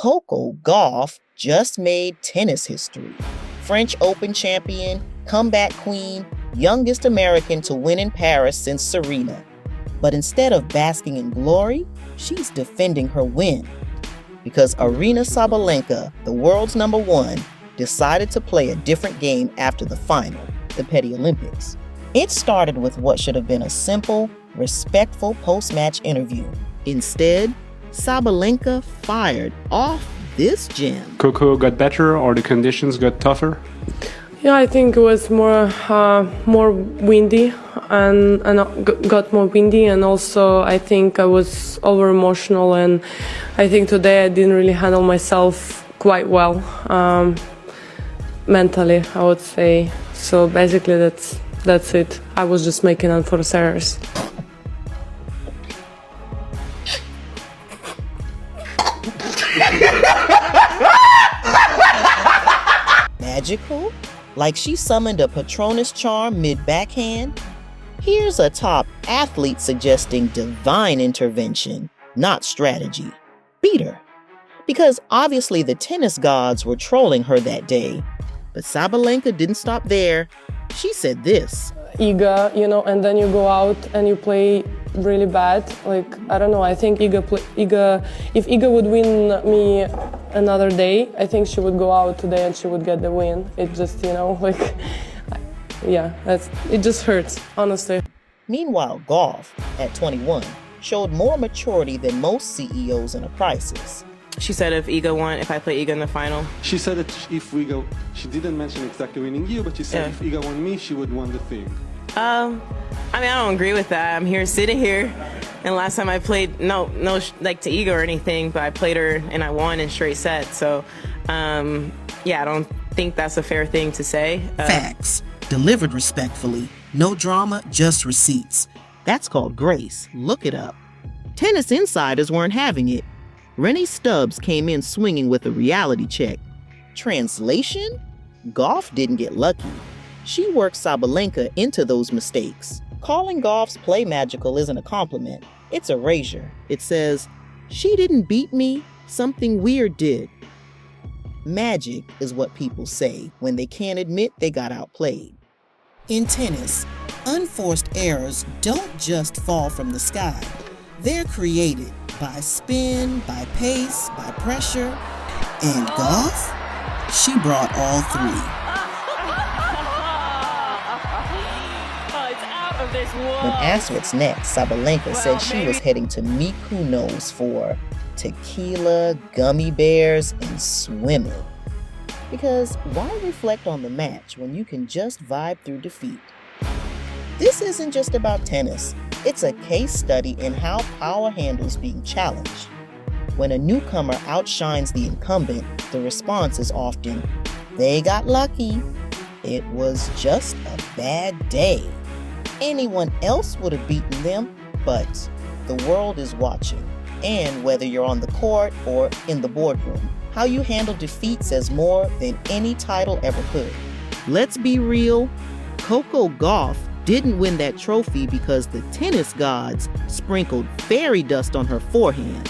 Coco Gauff just made tennis history. French Open champion, comeback queen, youngest American to win in Paris since Serena. But instead of basking in glory, she's defending her win. Because Aryna Sabalenka, the world's number one, decided to play a different game after the final, the Petty Olympics. It started with what should have been a simple, respectful post-match interview. Instead, Sabalenka fired off this gem. Coco got better or the conditions got tougher? Yeah, I think it was more windy and got more windy, and also I think I was over emotional, and I think today I didn't really handle myself quite well mentally, I would say. So basically that's it. I was just making unforced errors. Magical? Like she summoned a Patronus charm mid-backhand? Here's a top athlete suggesting divine intervention, not strategy. Beat her. Because obviously the tennis gods were trolling her that day. But Sabalenka didn't stop there. She said this. Iga, and then you go out and you play really bad. Like, I don't know, I think if Iga would win me another day, I think she would go out today and she would get the win. It just, it just hurts, honestly. Meanwhile, Gauff, at 21, showed more maturity than most CEOs in a crisis. She said if I play Iga in the final. She said that if Iga, she didn't mention exactly winning you, but she said if Iga won me, she would win the thing. I don't agree with that. I'm sitting here, and last time I played, no, like to Iga or anything, but I played her and I won in straight sets. So, I don't think that's a fair thing to say. Facts. Delivered respectfully. No drama, just receipts. That's called grace. Look it up. Tennis insiders weren't having it. Rennie Stubbs came in swinging with a reality check. Translation? Gauff didn't get lucky. She worked Sabalenka into those mistakes. Calling Gauff's play magical isn't a compliment. It's erasure. It says, she didn't beat me, something weird did. Magic is what people say when they can't admit they got outplayed. In tennis, unforced errors don't just fall from the sky. They're created by spin, by pace, by pressure. And Gauff, she brought all three. When asked what's next, Sabalenka said she was heading to Mykonos for tequila, gummy bears, and swimming. Because why reflect on the match when you can just vibe through defeat? This isn't just about tennis. It's a case study in how power handles being challenged. When a newcomer outshines the incumbent, the response is often, they got lucky. It was just a bad day. Anyone else would have beaten them, but the world is watching. And whether you're on the court or in the boardroom, how you handle defeat says more than any title ever could. Let's be real, Coco Gauff didn't win that trophy because the tennis gods sprinkled fairy dust on her forehand.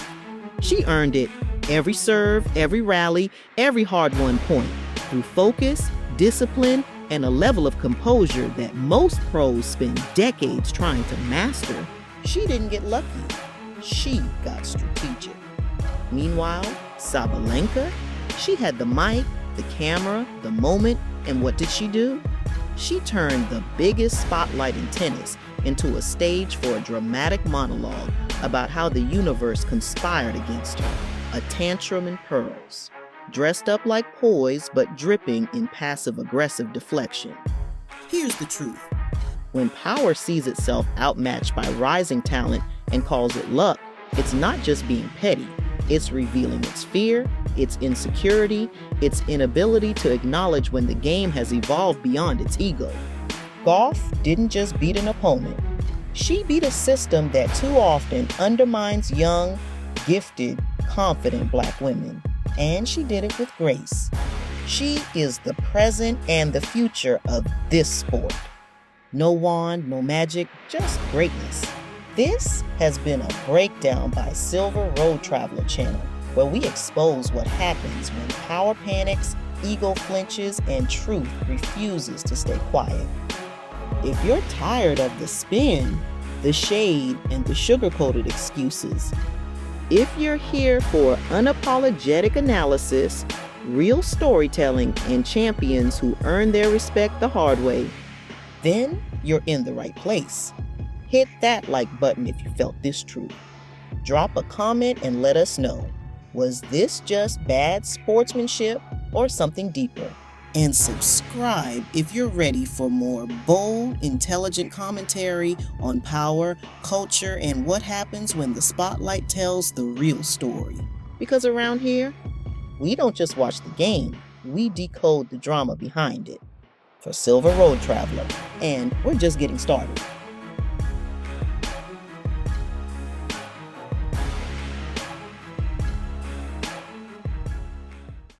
She earned it every serve, every rally, every hard-won point through focus, discipline, and a level of composure that most pros spend decades trying to master. She didn't get lucky. She got strategic. Meanwhile, Sabalenka, she had the mic, the camera, the moment, and what did she do? She turned the biggest spotlight in tennis into a stage for a dramatic monologue about how the universe conspired against her. A tantrum in pearls. Dressed up like poise, but dripping in passive-aggressive deflection. Here's the truth. When power sees itself outmatched by rising talent and calls it luck, it's not just being petty. It's revealing its fear, its insecurity, its inability to acknowledge when the game has evolved beyond its ego. Gauff didn't just beat an opponent. She beat a system that too often undermines young, gifted, confident Black women. And she did it with grace. She is the present and the future of this sport. No wand, no magic, just greatness. This has been a breakdown by Silver Road Traveler Channel. where we expose what happens when power panics, ego flinches, and truth refuses to stay quiet. If you're tired of the spin, the shade, and the sugar-coated excuses, if you're here for unapologetic analysis, real storytelling, and champions who earn their respect the hard way, then you're in the right place. Hit that like button if you felt this truth. Drop a comment and let us know. Was this just bad sportsmanship or something deeper? And subscribe if you're ready for more bold, intelligent commentary on power, culture, and what happens when the spotlight tells the real story. Because around here, we don't just watch the game, we decode the drama behind it. For Silver Road Traveler, and we're just getting started.